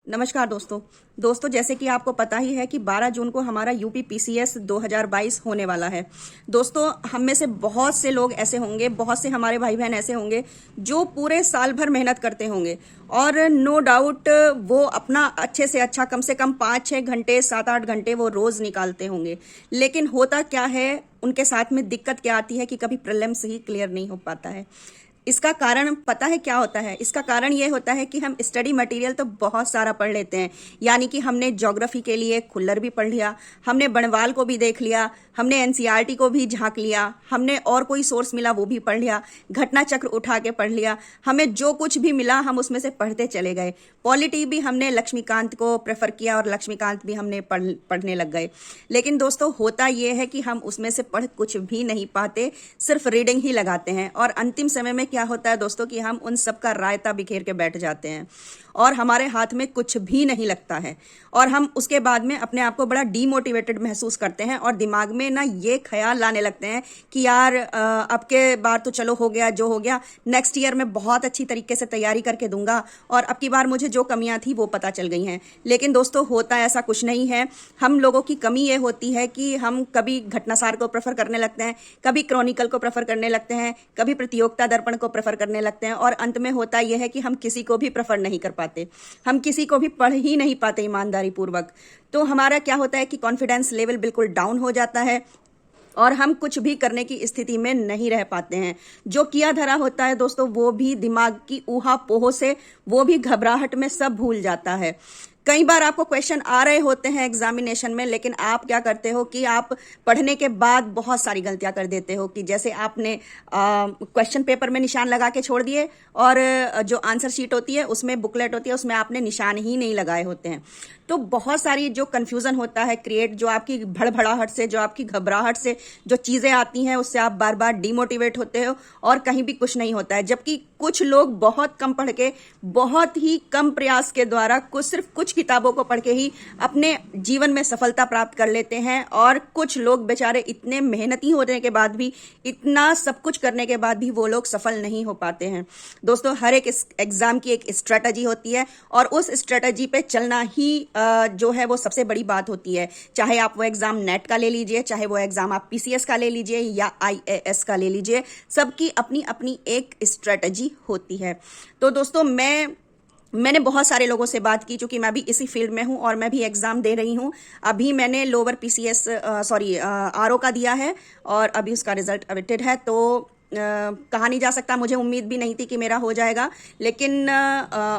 नमस्कार दोस्तों जैसे कि आपको पता ही है कि 12 जून को हमारा यूपी पीसीएस 2022 होने वाला है। दोस्तों हम में से बहुत से लोग ऐसे होंगे, बहुत से हमारे भाई बहन ऐसे होंगे जो पूरे साल भर मेहनत करते होंगे और नो डाउट वो अपना अच्छे से अच्छा कम से कम 5-6 घंटे 7-8 घंटे वो रोज निकालते होंगे। लेकिन होता क्या है, उनके साथ में दिक्कत क्या आती है कि कभी प्रीलिम्स ही क्लियर नहीं हो पाता है। इसका कारण पता है क्या होता है? इसका कारण ये होता है कि हम स्टडी मटेरियल तो बहुत सारा पढ़ लेते हैं, यानी कि हमने ज्योग्राफी के लिए खुल्लर भी पढ़ लिया, हमने बणवाल को भी देख लिया, हमने एनसीईआरटी को भी झांक लिया, हमने और कोई सोर्स मिला वो भी पढ़ लिया, घटना चक्र उठा के पढ़ लिया, हमें जो कुछ भी मिला हम उसमें से पढ़ते चले गए। पॉलिटी भी हमने लक्ष्मीकांत को प्रेफर किया और लक्ष्मीकांत भी हमने पढ़ने लग गए। लेकिन दोस्तों होता यह है कि हम उसमें से पढ़ कुछ भी नहीं पाते, सिर्फ रीडिंग ही लगाते हैं और अंतिम समय में क्या होता है दोस्तों कि हम उन सब का रायता बिखेर के बैठ जाते हैं और हमारे हाथ में कुछ भी नहीं लगता है और हम उसके बाद में अपने आप को बड़ा डीमोटिवेटेड महसूस करते हैं और दिमाग में ना ये ख्याल लाने लगते हैं कि यार अब के बार तो चलो हो गया जो हो गया, नेक्स्ट ईयर में बहुत अच्छी तरीके से तैयारी करके दूंगा और अब की बार मुझे जो कमियां थी वो पता चल गई हैं। लेकिन दोस्तों होता ऐसा कुछ नहीं है। हम लोगों की कमी ये होती है कि हम कभी घटनासार को प्रेफर करने लगते हैं, कभी क्रॉनिकल को प्रेफर करने लगते हैं, कभी प्रतियोगिता दर्पण को प्रेफर करने लगते हैं और अंत में होता यह है कि हम किसी को भी प्रेफर नहीं कर पाते, हम किसी को भी पढ़ ही नहीं पाते ईमानदारी पूर्वक। तो हमारा क्या होता है कि कॉन्फिडेंस लेवल बिल्कुल डाउन हो जाता है और हम कुछ भी करने की स्थिति में नहीं रह पाते हैं। जो किया धरा होता है दोस्तों वो भी दिमाग की ऊहा पोह से, वो भी घबराहट में सब भूल जाता है। कई बार आपको क्वेश्चन आ रहे होते हैं एग्जामिनेशन में, लेकिन आप क्या करते हो कि आप पढ़ने के बाद बहुत सारी गलतियां कर देते हो कि जैसे आपने क्वेश्चन पेपर में निशान लगा के छोड़ दिए और जो आंसर शीट होती है उसमें बुकलेट होती है उसमें आपने निशान ही नहीं लगाए होते हैं। तो बहुत सारी जो कंफ्यूजन होता है क्रिएट, जो आपकी भड़भड़ाहट से, जो आपकी घबराहट से जो चीजें आती हैं उससे आप बार बार डिमोटिवेट होते हो और कहीं भी कुछ नहीं होता है। जबकि कुछ लोग बहुत कम पढ़ के, बहुत ही कम प्रयास के द्वारा सिर्फ कुछ किताबों को पढ़ के ही अपने जीवन में सफलता प्राप्त कर लेते हैं और कुछ लोग बेचारे इतने मेहनती होने के बाद भी, इतना सब कुछ करने के बाद भी वो लोग सफल नहीं हो पाते हैं। दोस्तों हर एक एग्जाम की एक स्ट्रेटजी होती है और उस स्ट्रेटजी पे चलना ही जो है वो सबसे बड़ी बात होती है। चाहे आप वो एग्जाम नेट का ले लीजिए, चाहे वो एग्जाम आप पीसीएस का ले लीजिए या आईएएस का ले लीजिए, सबकी अपनी अपनी एक स्ट्रेटजी होती है। तो दोस्तों मैंने बहुत सारे लोगों से बात की, चूंकि मैं भी इसी फील्ड में हूं और मैं भी एग्जाम दे रही हूं। अभी मैंने लोअर पीसीएस आरओ का दिया है और अभी उसका रिजल्ट अवेटेड है। तो कहा नहीं जा सकता, मुझे उम्मीद भी नहीं थी कि मेरा हो जाएगा, लेकिन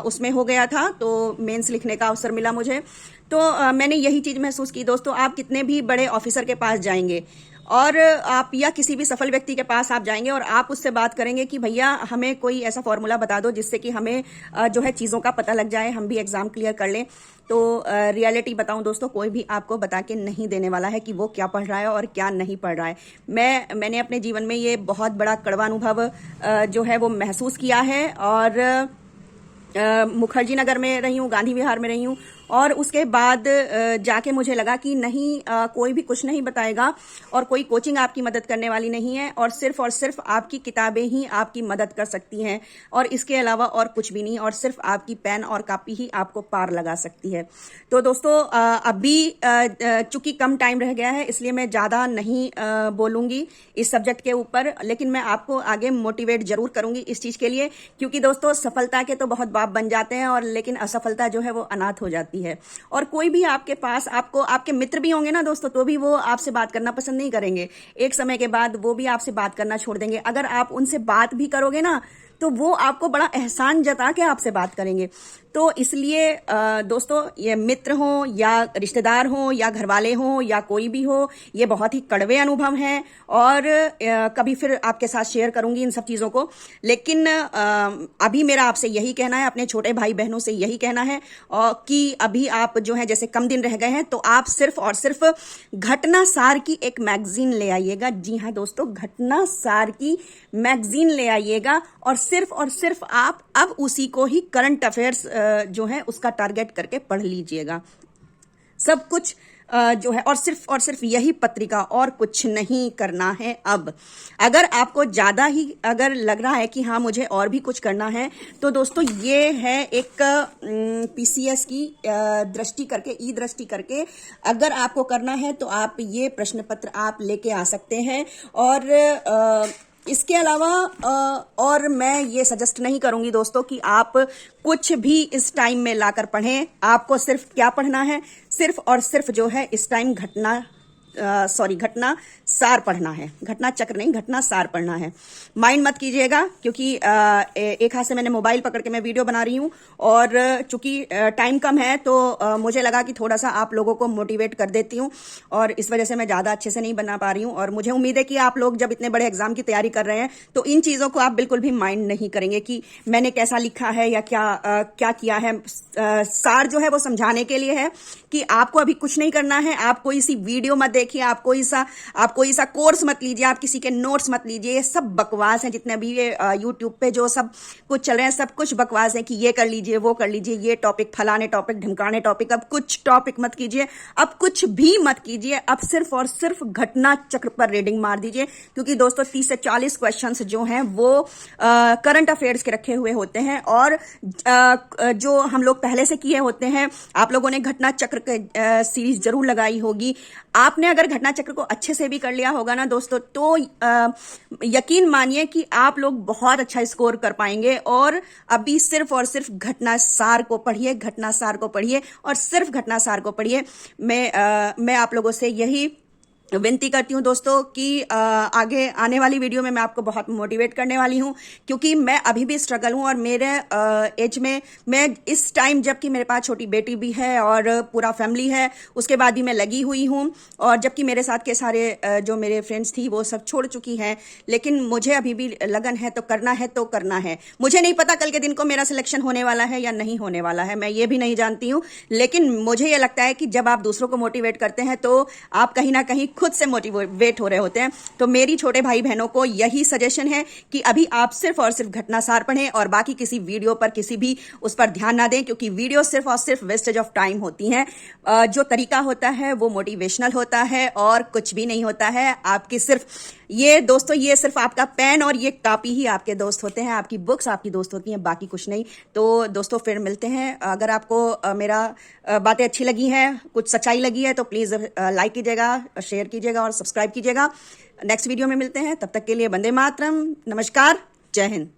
उसमें हो गया था तो मेंस लिखने का अवसर मिला मुझे। तो मैंने यही चीज महसूस की दोस्तों, आप कितने भी बड़े ऑफिसर के पास जाएंगे और आप या किसी भी सफल व्यक्ति के पास आप जाएंगे और आप उससे बात करेंगे कि भैया हमें कोई ऐसा फॉर्मूला बता दो जिससे कि हमें जो है चीज़ों का पता लग जाए, हम भी एग्जाम क्लियर कर लें। तो रियलिटी बताऊं दोस्तों, कोई भी आपको बता के नहीं देने वाला है कि वो क्या पढ़ रहा है और क्या नहीं पढ़ रहा है। मैंने अपने जीवन में ये बहुत बड़ा कड़वा अनुभव जो है वो महसूस किया है और मुखर्जी नगर में रही हूँ, गांधी विहार में रही हूँ और उसके बाद जाके मुझे लगा कि नहीं, कोई भी कुछ नहीं बताएगा और कोई कोचिंग आपकी मदद करने वाली नहीं है और सिर्फ आपकी किताबें ही आपकी मदद कर सकती हैं और इसके अलावा और कुछ भी नहीं, और सिर्फ आपकी पेन और कॉपी ही आपको पार लगा सकती है। तो दोस्तों अभी चूंकि कम टाइम रह गया है इसलिए मैं ज्यादा नहीं बोलूंगी इस सब्जेक्ट के ऊपर, लेकिन मैं आपको आगे मोटिवेट जरूर करूंगी इस चीज के लिए, क्योंकि दोस्तों सफलता के तो बहुत बाप बन जाते हैं और लेकिन असफलता जो है वो अनाथ हो जाती है। और कोई भी आपके पास, आपको आपके मित्र भी होंगे ना दोस्तों, तो भी वो आपसे बात करना पसंद नहीं करेंगे। एक समय के बाद वो भी आपसे बात करना छोड़ देंगे। अगर आप उनसे बात भी करोगे ना तो वो आपको बड़ा एहसान जता के आपसे बात करेंगे। तो इसलिए दोस्तों ये मित्र हो या रिश्तेदार हो या घरवाले हो या कोई भी हो, ये बहुत ही कड़वे अनुभव हैं और कभी फिर आपके साथ शेयर करूंगी इन सब चीजों को। लेकिन अभी मेरा आपसे यही कहना है, अपने छोटे भाई बहनों से यही कहना है कि अभी आप जो है जैसे कम दिन रह गए हैं तो आप सिर्फ और सिर्फ घटनासार की एक मैगजीन ले आइएगा। जी हाँ दोस्तों, घटनासार की मैगजीन ले आइएगा और सिर्फ आप अब उसी को ही करंट अफेयर्स जो है उसका टारगेट करके पढ़ लीजिएगा। सब कुछ जो है और सिर्फ यही पत्रिका, और कुछ नहीं करना है। अब अगर आपको ज्यादा ही अगर लग रहा है कि हाँ मुझे और भी कुछ करना है, तो दोस्तों ये है एक पीसीएस की दृष्टि करके, ई दृष्टि करके अगर आपको करना है तो आप ये प्रश्न पत्र आप लेके आ सकते हैं। और इसके अलावा और मैं ये सजेस्ट नहीं करूंगी दोस्तों कि आप कुछ भी इस टाइम में लाकर पढ़ें। आपको सिर्फ क्या पढ़ना है, सिर्फ और सिर्फ जो है इस टाइम घटना सार पढ़ना है। घटना चक्र नहीं, घटना सार पढ़ना है। माइंड मत कीजिएगा, क्योंकि एक हाथ से मैंने मोबाइल पकड़ के मैं वीडियो बना रही हूं, और चूंकि टाइम कम है तो मुझे लगा कि थोड़ा सा आप लोगों को मोटिवेट कर देती हूं, और इस वजह से मैं ज्यादा अच्छे से नहीं बना पा रही हूं। और मुझे उम्मीद है कि आप लोग जब इतने बड़े एग्जाम की तैयारी कर रहे हैं तो इन चीजों को आप बिल्कुल भी माइंड नहीं करेंगे कि मैंने कैसा लिखा है या क्या किया है। सार जो है वो समझाने के लिए है कि आपको अभी कुछ नहीं करना है। आप कोई सी वीडियो मत देखिए, आप कोई सा कोर्स मत लीजिए, आप किसी के नोट्स मत लीजिए। ये सब बकवास है। जितने भी ये यूट्यूब पे जो सब कुछ चल रहे हैं, सब कुछ बकवास है कि ये कर लीजिए, वो कर लीजिए, ये टॉपिक, फलाने टॉपिक, ढिमकाने टॉपिक। अब कुछ टॉपिक मत कीजिए, अब कुछ भी मत कीजिए। अब सिर्फ और सिर्फ घटना चक्र पर रीडिंग मार दीजिए, क्योंकि दोस्तों 30 से 40 क्वेश्चंस जो हैं वो करंट अफेयर्स के रखे हुए होते हैं, और जो हम लोग पहले से किए होते हैं। आप लोगों ने घटना चक्र सीरीज जरूर लगाई होगी। आपने अगर घटना चक्र को अच्छे से भी कर लिया होगा ना दोस्तों, तो यकीन मानिए कि आप लोग बहुत अच्छा स्कोर कर पाएंगे। और अभी सिर्फ और सिर्फ घटना सार को पढ़िए, घटना सार को पढ़िए, और सिर्फ घटना सार को पढ़िए। मैं आप लोगों से यही विनती करती हूं दोस्तों कि आगे आने वाली वीडियो में मैं आपको बहुत मोटिवेट करने वाली हूं, क्योंकि मैं अभी भी स्ट्रगल हूं। और मेरे एज में मैं इस टाइम, जबकि मेरे पास छोटी बेटी भी है और पूरा फैमिली है, उसके बाद भी मैं लगी हुई हूं। और जबकि मेरे साथ के सारे जो मेरे फ्रेंड्स थी वो सब छोड़ चुकी हैं, लेकिन मुझे अभी भी लगन है, तो करना है तो करना है। मुझे नहीं पता कल के दिन को मेरा सिलेक्शन होने वाला है या नहीं होने वाला है, मैं ये भी नहीं जानती हूं। लेकिन मुझे ये लगता है कि जब आप दूसरों को मोटिवेट करते हैं तो आप कहीं ना कहीं खुद से मोटिवेट हो रहे होते हैं। तो मेरी छोटे भाई बहनों को यही सजेशन है कि अभी आप सिर्फ और सिर्फ घटना सार पढ़ें, और बाकी किसी वीडियो पर किसी भी उस पर ध्यान ना दें, क्योंकि वीडियो सिर्फ और सिर्फ वेस्टेज ऑफ टाइम होती हैं। जो तरीका होता है वो मोटिवेशनल होता है और कुछ भी नहीं होता है। आपकी सिर्फ ये दोस्तों, ये सिर्फ आपका पेन और ये कॉपी ही आपके दोस्त होते हैं, आपकी बुक्स आपकी दोस्त होती हैं, बाकी कुछ नहीं। तो दोस्तों फिर मिलते हैं। अगर आपको मेरा बातें अच्छी लगी हैं, कुछ सच्चाई लगी है, तो प्लीज लाइक कीजिएगा, शेयर कीजिएगा और सब्सक्राइब कीजिएगा। नेक्स्ट वीडियो में मिलते हैं, तब तक के लिए वंदे मातरम, नमस्कार, जय हिंद।